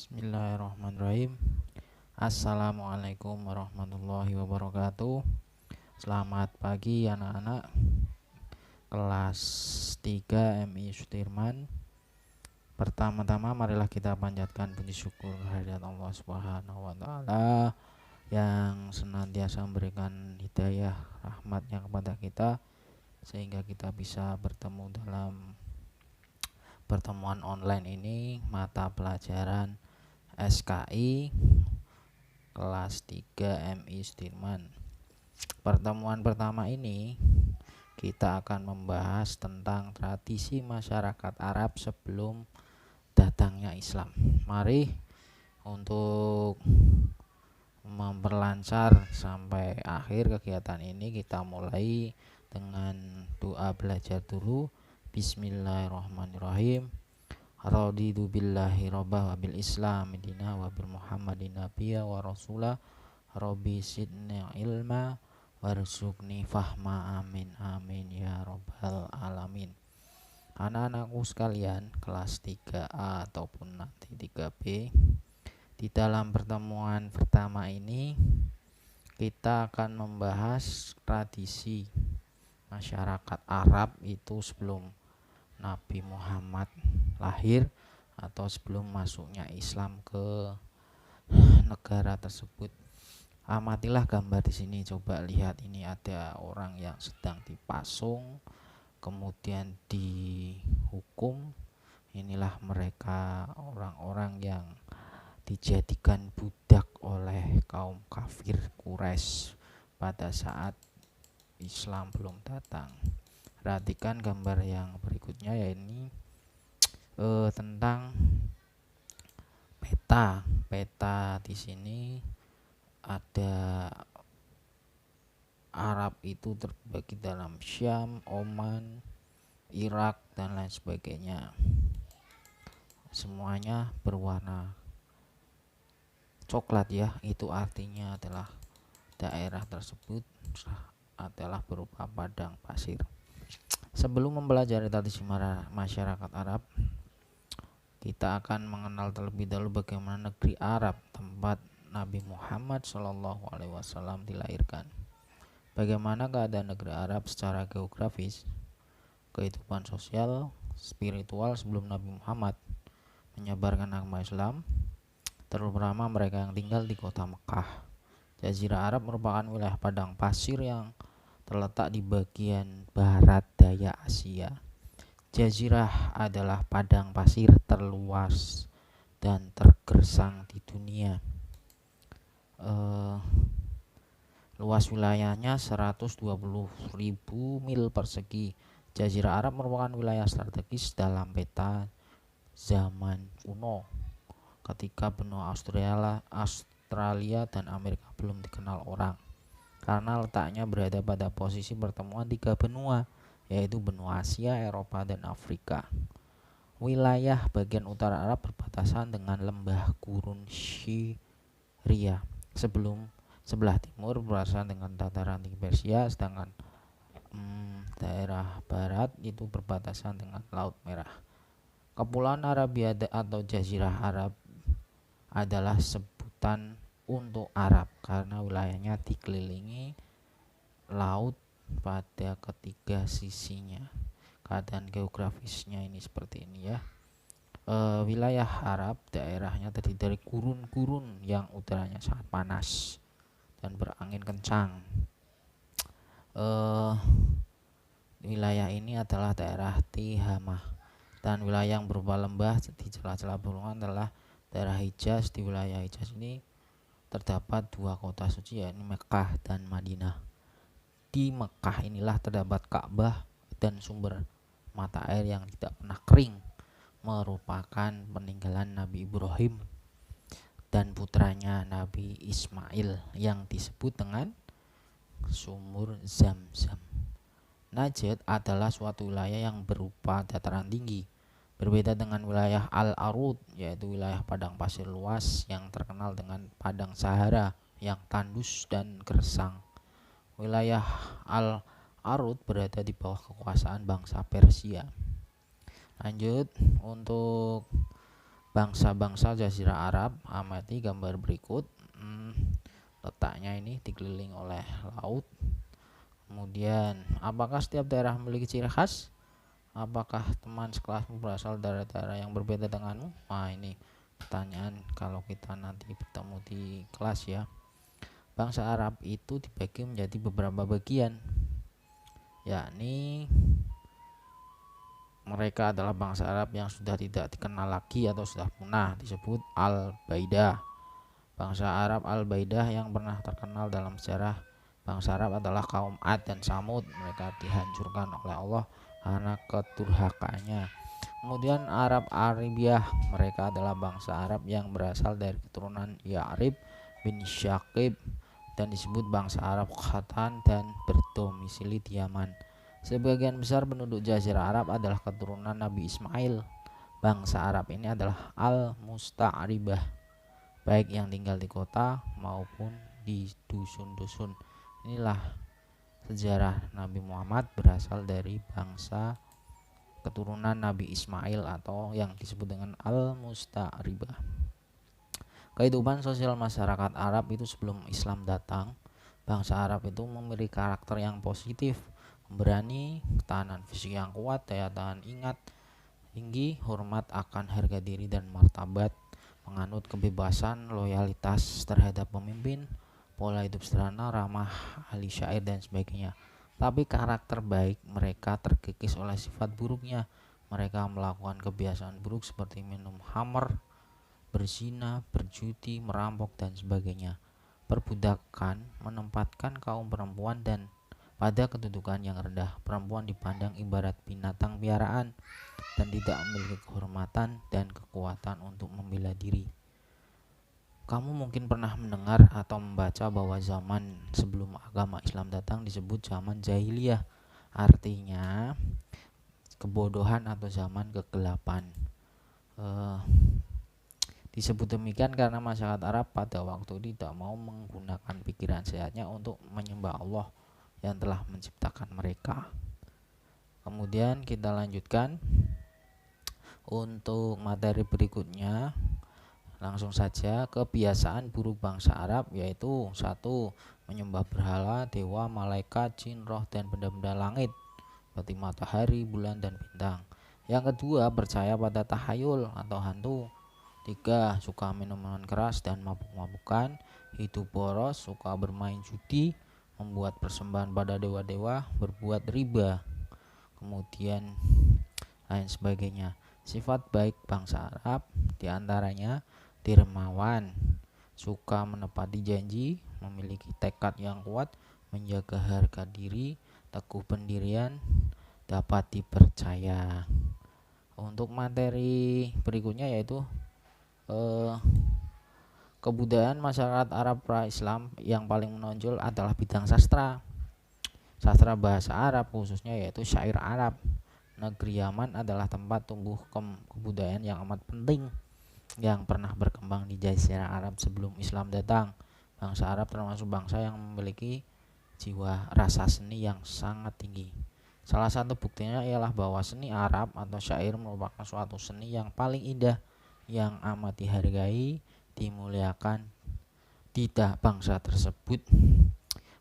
Bismillahirrahmanirrahim. Assalamualaikum warahmatullahi wabarakatuh. Selamat pagi anak-anak kelas 3 MI Sudirman. Pertama-tama marilah kita panjatkan puji syukur kehadirat Allah Subhanahu wa taala yang senantiasa memberikan hidayah rahmatnya kepada kita sehingga kita bisa bertemu dalam pertemuan online ini mata pelajaran SKI kelas 3 MI Sudirman. Pertemuan pertama ini kita akan membahas tentang tradisi masyarakat Arab sebelum datangnya Islam. Mari untuk memperlancar sampai akhir kegiatan ini kita mulai dengan doa belajar dulu. Bismillahirrahmanirrahim. Raditu billahi rabbah wa bil islam dina wa bil muhammadin nabiyya wa rasulah rabbi sidni ilma warzuqni fahma amin amin ya rabbal alamin. Anak-anakku sekalian kelas 3A ataupun nanti 3B, di dalam pertemuan pertama ini kita akan membahas tradisi masyarakat Arab itu sebelum Nabi Muhammad lahir atau sebelum masuknya Islam ke negara tersebut. Amatilah gambar di sini, coba lihat, ini ada orang yang sedang dipasung kemudian dihukum. Inilah mereka orang-orang yang dijadikan budak oleh kaum kafir Quraisy pada saat Islam belum datang. Perhatikan gambar yang berikutnya, ya ini tentang peta di sini ada Arab itu terbagi dalam Syam, Oman, Irak dan lain sebagainya. Semuanya berwarna coklat ya, itu artinya adalah daerah tersebut adalah berupa padang pasir. Sebelum mempelajari tradisi masyarakat Arab, kita akan mengenal terlebih dahulu bagaimana negeri Arab tempat Nabi Muhammad SAW dilahirkan. Bagaimana keadaan negeri Arab secara geografis, kehidupan sosial, spiritual sebelum Nabi Muhammad menyebarkan agama Islam, terutama mereka yang tinggal di kota Mekah. Jazirah Arab merupakan wilayah padang pasir yang terletak di bagian barat daya Asia. Jazirah adalah padang pasir terluas dan tergersang di dunia. Luas wilayahnya 120.000 mil persegi. Jazirah Arab merupakan wilayah strategis dalam peta zaman kuno ketika benua Australia dan Amerika belum dikenal orang, karena letaknya berada pada posisi pertemuan tiga benua, yaitu benua Asia, Eropa, dan Afrika. Wilayah bagian utara Arab berbatasan dengan lembah gurun Syria, sebelah timur berbatasan dengan dataran tinggi Persia, sedangkan daerah barat itu berbatasan dengan Laut Merah. Kepulauan Arabia atau Jazirah Arab adalah sebutan untuk Arab karena wilayahnya dikelilingi laut pada ketiga sisinya. Keadaan geografisnya ini seperti ini ya. Wilayah Arab daerahnya terdiri dari gurun-gurun yang udaranya sangat panas dan berangin kencang. Wilayah ini adalah daerah Tihamah, dan wilayah yang berupa lembah di celah-celah pegunungan adalah daerah Hijaz. Di wilayah Hijaz ini terdapat dua kota suci, yaitu Mekah dan Madinah. Di Mekah inilah terdapat Ka'bah dan sumber mata air yang tidak pernah kering, merupakan peninggalan Nabi Ibrahim dan putranya Nabi Ismail yang disebut dengan sumur Zam-Zam. Najd adalah suatu wilayah yang berupa dataran tinggi, berbeda dengan wilayah Al-Arud, yaitu wilayah padang pasir luas yang terkenal dengan padang Sahara yang tandus dan gersang. Wilayah Al-Arud berada di bawah kekuasaan bangsa Persia. Lanjut, untuk bangsa-bangsa Jazirah Arab. Amati gambar berikut. Letaknya ini dikelilingi oleh laut. Kemudian, apakah setiap daerah memiliki ciri khas? Apakah teman sekelasmu berasal dari daerah yang berbeda denganmu? Nah, ini pertanyaan kalau kita nanti bertemu di kelas ya. Bangsa Arab itu dibagi menjadi beberapa bagian, yakni mereka adalah bangsa Arab yang sudah tidak dikenal lagi atau sudah punah, disebut Al-Baidah. Bangsa Arab Al-Baidah yang pernah terkenal dalam sejarah bangsa Arab adalah kaum Ad dan Samud. Mereka dihancurkan oleh Allah karena kedurhakaannya. Kemudian Arab Arabiyah, mereka adalah bangsa Arab yang berasal dari keturunan Ya'rib bin Syaqib dan disebut bangsa Arab Khatan dan berdomisili di Yaman. Sebagian besar penduduk Jazirah Arab adalah keturunan Nabi Ismail. Bangsa Arab ini adalah Al-Musta'ribah, baik yang tinggal di kota maupun di dusun-dusun. Inilah sejarah Nabi Muhammad berasal dari bangsa keturunan Nabi Ismail atau yang disebut dengan Al-Musta'ribah. Kehidupan sosial masyarakat Arab itu sebelum Islam datang, bangsa Arab itu memiliki karakter yang positif, berani, ketahanan fisik yang kuat, daya tahan ingat tinggi, hormat akan harga diri dan martabat, menganut kebebasan, loyalitas terhadap pemimpin, pola hidup sederhana, ramah, ahli syair dan sebagainya. Tapi karakter baik mereka terkikis oleh sifat buruknya. Mereka melakukan kebiasaan buruk seperti minum khamr, berzina, berjudi, merampok dan sebagainya. Perbudakan menempatkan kaum perempuan dan pada kedudukan yang rendah. Perempuan dipandang ibarat binatang piaraan dan tidak memiliki kehormatan dan kekuatan untuk membela diri. Kamu mungkin pernah mendengar atau membaca bahwa zaman sebelum agama Islam datang disebut zaman jahiliyah, artinya kebodohan atau zaman kegelapan. Disebut demikian karena masyarakat Arab pada waktu itu tidak mau menggunakan pikiran sehatnya untuk menyembah Allah yang telah menciptakan mereka. Kemudian kita lanjutkan untuk materi berikutnya. Langsung saja, kebiasaan buruk bangsa Arab yaitu 1. Menyembah berhala, dewa, malaikat, jin, roh dan benda-benda langit seperti matahari, bulan dan bintang. Yang kedua, percaya pada tahayul atau hantu. 3. Suka minuman keras dan mabuk-mabukan, hidup boros, suka bermain judi, membuat persembahan pada dewa-dewa, berbuat riba, kemudian lain sebagainya. Sifat baik bangsa Arab diantaranya dermawan, suka menepati janji, memiliki tekad yang kuat, menjaga harga diri, teguh pendirian, dapat dipercaya. Untuk materi berikutnya yaitu kebudayaan masyarakat Arab pra-Islam yang paling menonjol adalah bidang sastra. Sastra bahasa Arab khususnya yaitu syair Arab. Negeri Yaman adalah tempat tumbuh kebudayaan yang amat penting yang pernah berkembang di Jazirah Arab sebelum Islam datang. Bangsa Arab termasuk bangsa yang memiliki jiwa rasa seni yang sangat tinggi. Salah satu buktinya ialah bahwa seni Arab atau syair merupakan suatu seni yang paling indah, yang amat dihargai, dimuliakan di bangsa tersebut.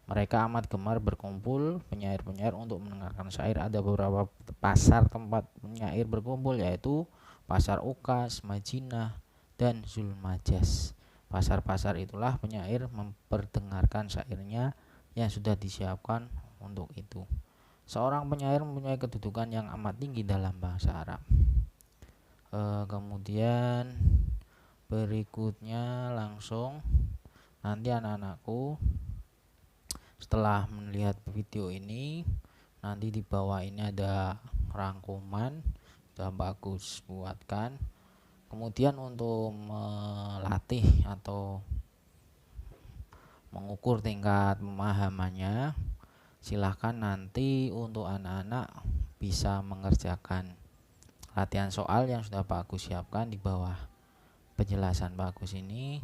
Mereka amat gemar berkumpul penyair-penyair untuk mendengarkan syair. Ada beberapa pasar tempat penyair berkumpul yaitu Pasar Ukas, Madinah, dan Zulmajas. Pasar-pasar itulah penyair memperdengarkan syairnya yang sudah disiapkan untuk itu. Seorang penyair mempunyai kedudukan yang amat tinggi dalam bangsa Arab. Kemudian berikutnya langsung nanti anak-anakku setelah melihat video ini, nanti di bawah ini ada rangkuman, sudah bagus buatkan. Kemudian untuk melatih atau mengukur tingkat pemahamannya, silahkan nanti untuk anak-anak bisa mengerjakan latihan soal yang sudah Pak Agus siapkan di bawah penjelasan Pak Agus ini.